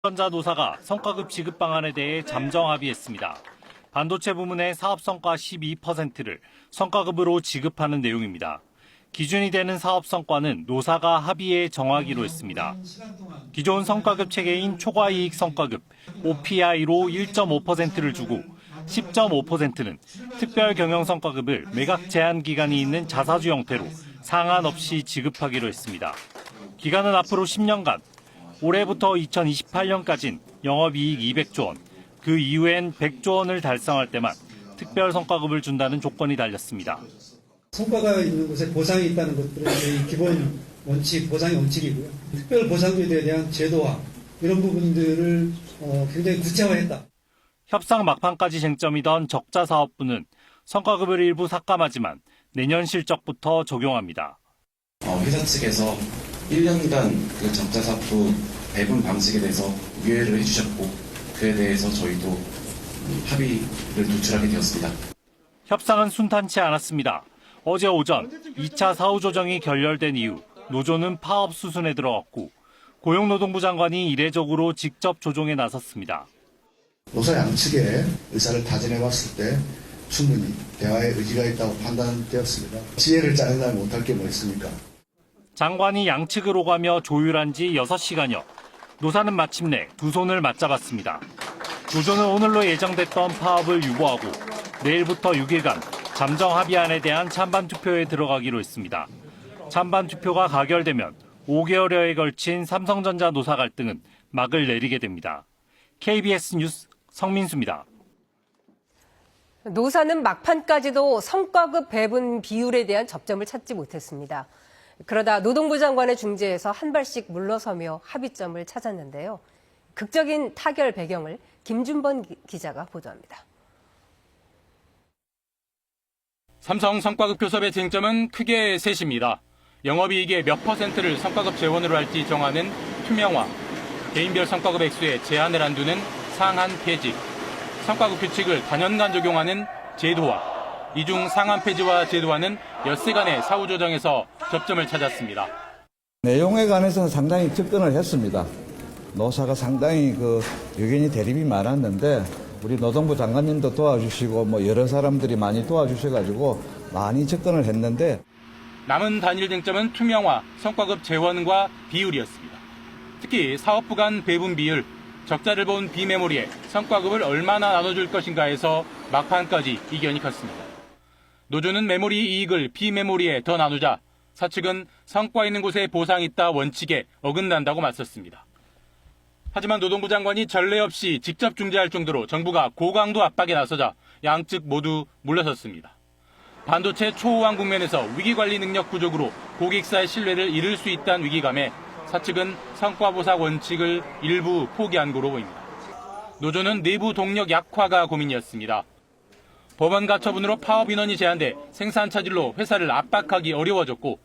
삼성전자노사가 성과급 지급 방안에 대해 잠정 합의했습니다. 반도체 부문의 사업 성과 12%를 성과급으로 지급하는 내용입니다. 기준이 되는 사업 성과는 노사가 합의에 정하기로 했습니다. 기존 성과급 체계인 초과이익 성과급 OPI로 1.5%를 주고 10.5%는 특별 경영 성과급을 매각 제한 기간이 있는 자사주 형태로 상한 없이 지급하기로 했습니다. 기간은 앞으로 10년간, 올해부터 2028년까지는 영업이익 200조 원, 그 이후엔 100조 원을 달성할 때만 특별 성과급을 준다는 조건이 달렸습니다. 성과가 있는 곳에 보상이 있다는 것들은 저희 기본 원칙, 보상의 원칙이고요. 특별 보상주에 대한 제도화, 이런 부분들을 굉장히 구체화했다. 협상 막판까지 쟁점이던 적자사업부는 성과급을 일부 삭감하지만 내년 실적부터 적용합니다. 회사 측에서 1년간 그 적자사업부 배분 방식에 대해서 유예를 해주셨고, 그에 대해서 저희도 합의를 도출하게 되었습니다. 협상은 순탄치 않았습니다. 어제 오전 2차 사후조정이 결렬된 이후 노조는 파업 수순에 들어갔고 고용노동부 장관이 이례적으로 직접 조정에 나섰습니다. 노사 양측의 의사를 타진해봤을 때 충분히 대화의 의지가 있다고 판단되었습니다. 지혜를 짜낸다면 못할 게 뭐 있습니까? 장관이 양측을 오가며 조율한 지 6시간여. 노사는 마침내 두 손을 맞잡았습니다. 노조는 오늘로 예정됐던 파업을 유보하고 내일부터 6일간 잠정 합의안에 대한 찬반 투표에 들어가기로 했습니다. 찬반 투표가 가결되면 5개월여에 걸친 삼성전자 노사 갈등은 막을 내리게 됩니다. KBS 뉴스 성민수입니다. 노사는 막판까지도 성과급 배분 비율에 대한 접점을 찾지 못했습니다. 그러다 노동부 장관의 중재에서 한 발씩 물러서며 합의점을 찾았는데요. 극적인 타결 배경을 김준범 기자가 보도합니다. 삼성 성과급 교섭의 쟁점은 크게 셋입니다. 영업이익의 몇 %를 성과급 재원으로 할지 정하는 투명화, 개인별 성과급 액수에 제한을 안두는 상한 폐지, 성과급 규칙을 단연간 적용하는 제도화, 이 중 상한 폐지와 제도화는 엿새간의 사후조정에서 접점을 찾았습니다. 내용에 관해서는 상당히 접근을 했습니다. 노사가 상당히 의견이 대립이 많았는데 우리 노동부 장관님도 도와주시고 여러 사람들이 많이 도와주셔가지고 많이 접근을 했는데 남은 단일 쟁점은 투명화, 성과급 재원과 비율이었습니다. 특히 사업부 간 배분 비율, 적자를 본 비메모리에 성과급을 얼마나 나눠줄 것인가에서 막판까지 이견이 컸습니다. 노조는 메모리 이익을 비메모리에 더 나누자, 사측은 성과 있는 곳에 보상이 있다 원칙에 어긋난다고 맞섰습니다. 하지만 노동부 장관이 전례 없이 직접 중재할 정도로 정부가 고강도 압박에 나서자 양측 모두 물러섰습니다. 반도체 초호황 국면에서 위기관리 능력 부족으로 고객사의 신뢰를 잃을 수 있다는 위기감에 사측은 성과보상 원칙을 일부 포기한 거로 보입니다. 노조는 내부 동력 약화가 고민이었습니다. 법원 가처분으로 파업 인원이 제한돼 생산 차질로 회사를 압박하기 어려워졌고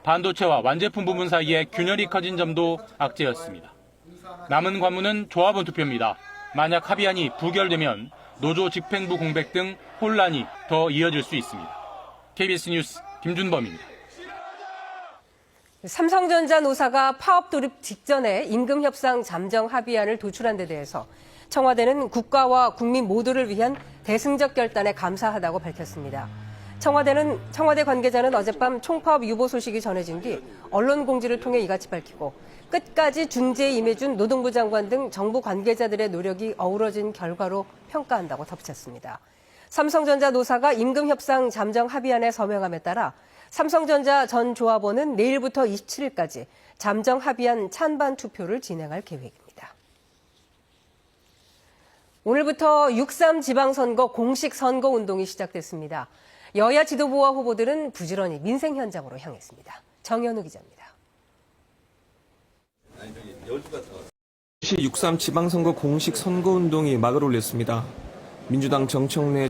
반도체와 완제품 부문 사이에 균열이 커진 점도 악재였습니다. 남은 관문은 조합원 투표입니다. 만약 합의안이 부결되면 노조 집행부 공백 등 혼란이 더 이어질 수 있습니다. KBS 뉴스 김준범입니다. 삼성전자 노사가 파업 돌입 직전에 임금 협상 잠정 합의안을 도출한 데 대해서 청와대는 국가와 국민 모두를 위한 대승적 결단에 감사하다고 밝혔습니다. 청와대 관계자는 어젯밤 총파업 유보 소식이 전해진 뒤 언론 공지를 통해 이같이 밝히고 끝까지 중재에 임해준 노동부 장관 등 정부 관계자들의 노력이 어우러진 결과로 평가한다고 덧붙였습니다. 삼성전자 노사가 임금 협상 잠정 합의안에 서명함에 따라 삼성전자 전 조합원은 내일부터 27일까지 잠정 합의안 찬반 투표를 진행할 계획입니다. 오늘부터 6.3 지방선거 공식 선거 운동이 시작됐습니다. 여야 지도부와 후보들은 부지런히 민생 현장으로 향했습니다. 정현우 기자입니다. 6.3 지방선거 공식 선거운동이 막을 올렸습니다. 민주당 정청래